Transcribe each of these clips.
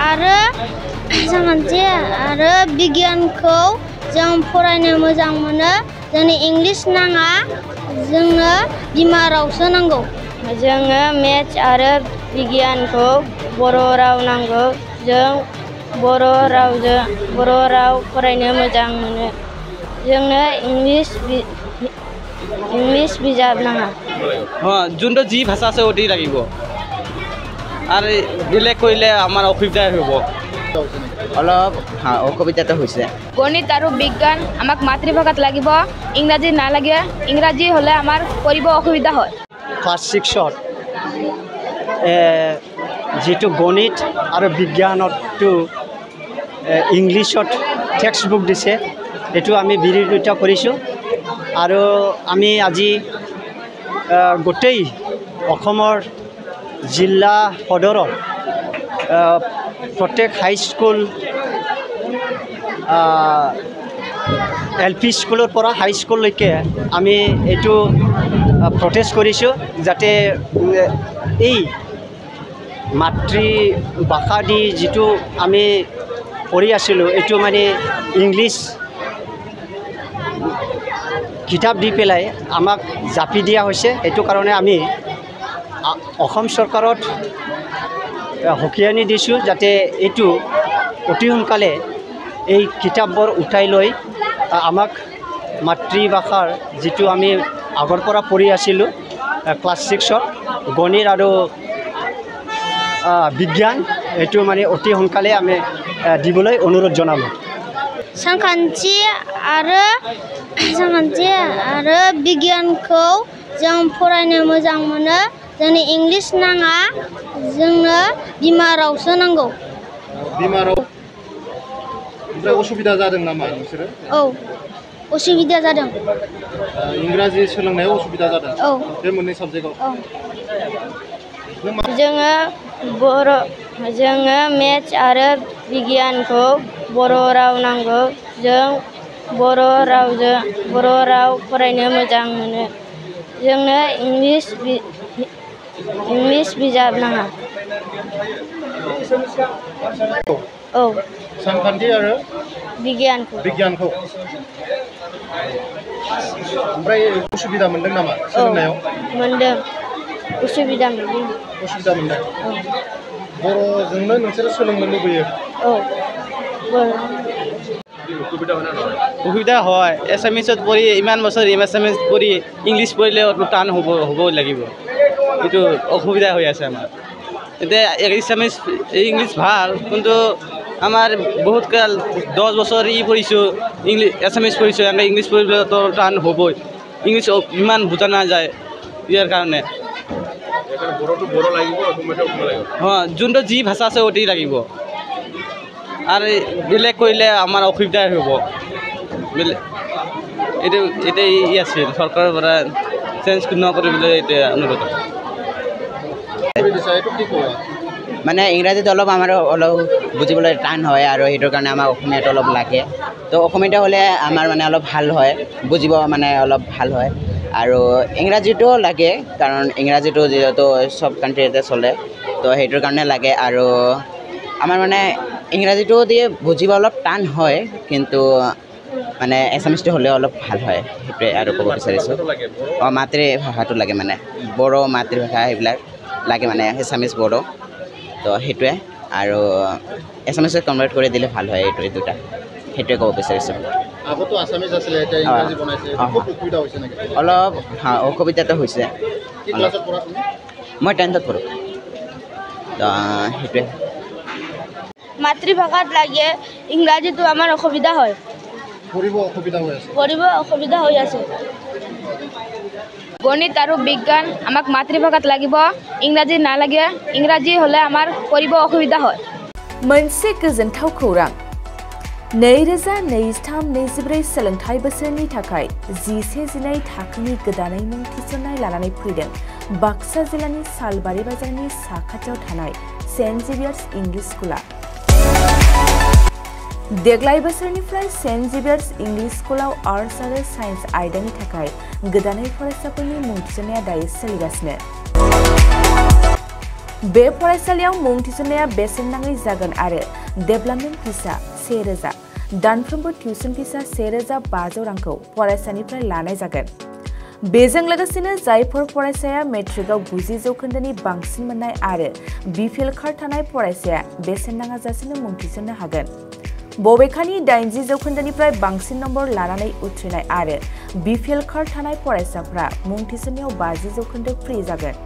आरो सानखान्थि आरो बिगियानखौ जों फरायनो मोजां मोनो जोंनो इंलिश नाङा जोंनो बिमा रावसो नांगौ जोङो मेथ्स आरो बिगियानखौ बर' राव नांगौ जों बर' राव फरायनो मोजां मोनो जोंनो इंलिश बिजाब नाङा যোনটো যি ভাষা আছে ওটি লাগিব আর বেলেগ কইলে আমার অসুবিধা হব অলপ অসুবিধাটো হৈছে গণিত আৰু বিজ্ঞান আমাক মাতৃভাষাত লাগিব ইংৰাজী নালাগে ইংৰাজী হলে আমাৰ কৰিব অসুবিধা হয় ক্লাছ 6ত যেটো গণিত আৰু বিজ্ঞানটো ইংলিছত টেক্সট বুক দিছে এটো আমি বিৰোধিতা কৰিছো আৰু আমি আজি গোটেই অসমৰ জিলা সদৰৰ প্ৰত্যেক হাই স্কুল LP স্কুলৰ পৰা হাই স্কুললৈকে আমি এইটো প্ৰটেষ্ট কৰিছোঁ যাতে এই মাতৃভাষা দি যিটো আমি পঢ়ি আছিলোঁ এইটো মানে ইংলিছ কিতাপ দি পেলাই আমাক জাপি দিয়া হৈছে এইটো কাৰণে আমি অসম চৰকাৰত হকিয়ানি দিছোঁ যাতে এইটো অতি সোনকালে এই কিতাপবোৰ উঠাই লৈ আমাক মাতৃভাষাৰ যিটো আমি আগৰ পৰা পঢ়ি আছিলোঁ ক্লাছ 6ত গণিত আৰু বিজ্ঞান এইটো মানে অতি সোনকালে আমি দিবলৈ অনুৰোধ জনালোঁ सानखान्थि आरो बिगियानखौ जों फरायनो मोजां मोनो जोंनो इंलिश नाङा जोंनो बिमा रावसो नांगौ बिमा राव ओमफ्राय असुबिदा जादों नामा नोंसोरो औ असुबिदा जादों इंराजि सोलोंनायाव असुबिदा जादों औ बे मोननै साबजेक्टआव जोङो मेथ्स आरो बिगियानखौ बर' राव नांगौ जों बर' राव फरायनो मोजां मोनो जोंनो इंलिश बिजाब नाङा औ सानखान्थि आरो बिगियानखौ ओमफ्राय उसुबिदा मोनदों नामा सोलोंनायाव मोनदों उसुबिदा मोनदों बर'जोंनो नोंसोर सोलोंनो लुबैयो औ অসুবিধা হয় এছামিছত পঢ়ি ইমান বছৰ এছামিছ পঢ়ি ইংলিছ পঢ়িলে অলপ টান হ'ব লাগিব এইটো অসুবিধা হৈ আছে আমাৰ এতিয়া এছামিছ ইংলিছ ভাল কিন্তু আমাৰ বহুত কাল 10 বছৰ পঢ়িছোঁ এছামিছ পঢ়িছোঁ এনেকৈ ইংলিছ পঢ়িলে তো টান হ'বই ইংলিছ ইমান বুজা নাযায় ইয়াৰ কাৰণে যোনটো যি ভাষা আছে ওটি লাগিব আৰ বেলেগ কইলে আমাৰ অসুবিধা হব এটা আছিল সৰকাৰেৰ পৰা চেঞ্জ নকৰিবলৈ এটা অনুৰোধ মানে ইংৰাজীত অলপ বুজিবলৈ টান হয় আৰু সেইটোৰ কাৰণে আমাৰ অসমীয়াটো অলপ লাগে তো অসমীয়াটো হ'লে আমাৰ মানে অলপ ভাল হয় বুজিব মানে অলপ ভাল হয় আৰু ইংৰাজীটোও লাগে কাৰণ ইংৰাজীটো যিহেতু সব কাণ্ট্ৰিতে চলে তো সেইটোৰ কাৰণে লাগে আৰু আমাৰ মানে ইংৰাজীটো দিয়ে বুজিব অলপ টান হয় কিন্তু মানে এছামিছটো হ'লে অলপ ভাল হয় সেইটোৱে আৰু ক'ব বিচাৰিছোঁ মাতৃভাষাটো লাগে মানে বড়ো মাতৃভাষা সেইবিলাক লাগে মানে এছামিছ বড়ো তো সেইটোৱে আৰু এছামিছত কনভাৰ্ট কৰি দিলে ভাল হয় এইটো দুটা সেইটোৱে ক'ব বিচাৰিছোঁ আগতো আছামিজ আছিলে এতিয়া ইংৰাজী বনাইছে খুব অসুবিধা হৈছে নেকি অলপ অসুবিধাটো হৈছে কি ক্লাছত পঢ়া তুমি মই 10th পঢ়োঁ তো সেইটোৱে মাতৃভাষাত লাগে ইংৰাজীটো আমাৰ অসুবিধা হয় পঢ়িব অসুবিধা হৈ আছে গণিত আৰু বিজ্ঞান আমাক মাতৃভাষাত লাগিব ইংৰাজী নালাগে ইংৰাজী হলে আমাৰ কৰিব অসুবিধা হয় मोनसे गोजोनथाव खौरां 2023-24 सोलोंथाइ बोसोरनि थाखाय 11-12 थाखोनि गोदानै मुं थिसननाय लानानै फैदों बाक्सा जिल्लानि सालबारि बाजारनि साखाथियाव थानाय सेन्ट जेभियार्स इंलिश स्कुला देग्लाय बोसोरनिफ्राय सेन्ट जेभियार्स इंलिश स्कुलाव आर्ट्स आरो साइन्स आयदानि थाखाय गोदानै फरायसाफोरनि मुं थिसननाया दायो सोलिगासिनो बे फरायसालियाव मुं थिसननाया बेसेन नाङै जागोन आरो डेभेलपमेन्ट फिसा 1000 दानफ्रोमबो टिउसन फिसा 1500 रांखौ फरायसानिफ्राय लानाय जागोन। बेजों लोगोसेनो जायफोर फरायसाया मेट्रिकआव 90 जौखोन्दोनि बांसिन मोननाय आरो बिपिएल कार्ड थानाय फरायसाया बेसेन नाङाजासेनो मुं थिसननो हागोन। बबेखानि 80 जौखोन्दोनिफ्राय बांसिन नम्बर लानानै उथ्रिनाय आरो बिपिएल कार्ड थानाय फरायसाफ्रा मुं थिसननायाव 50 जौखोन्दो फ्रि जागोन।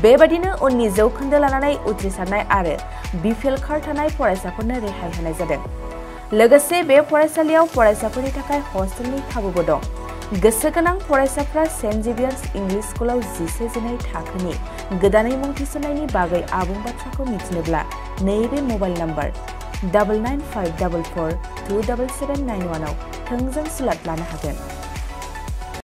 बेबादिनो उननि जौखोन्दो लानानै उथ्रिसारनाय आरो बिपिएल कार्ड थानाय फरायसाफोरनो रेहाय होनाय जादों। लोगोसे बे फरायसालियाव फरायसाफोरनि थाखाय हस्टेलनि खाबुबो दं। गोसो गोनां फरायसाफ्रा सेन्ट जेभियार्स इंलिश स्कुलाव 11-12 थाखोनि गोदानै मुं थिसननायनि बागै आबुं बाथ्राखौ मिथिनोब्ला नैबे मबाइल नम्बर 9954427791 आव थोंजों सुलाद लानो हागोन।